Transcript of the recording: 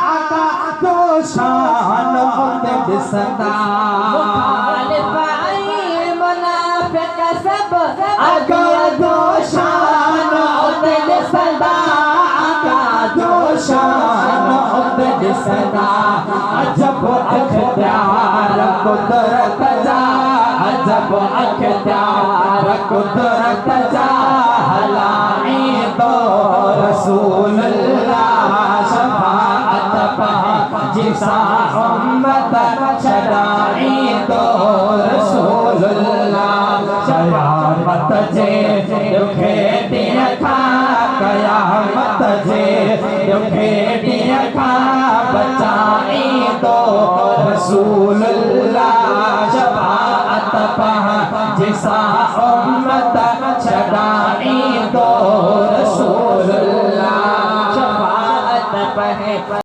आका तो शान होते बिसदा मुनाफिक सब आका तो शान होते बिसदा आका तो शान होते बिसदा अजब अख्तियार कुदरत जा अजब अख्तियार कुदरत जा हलाई तो रसूलुल्लाह शफाअत पा जिसा उम्मत शराई तो रसूलुल्लाह कयामत जे दुखे दिया खा कयामत जे दुखे दिया खा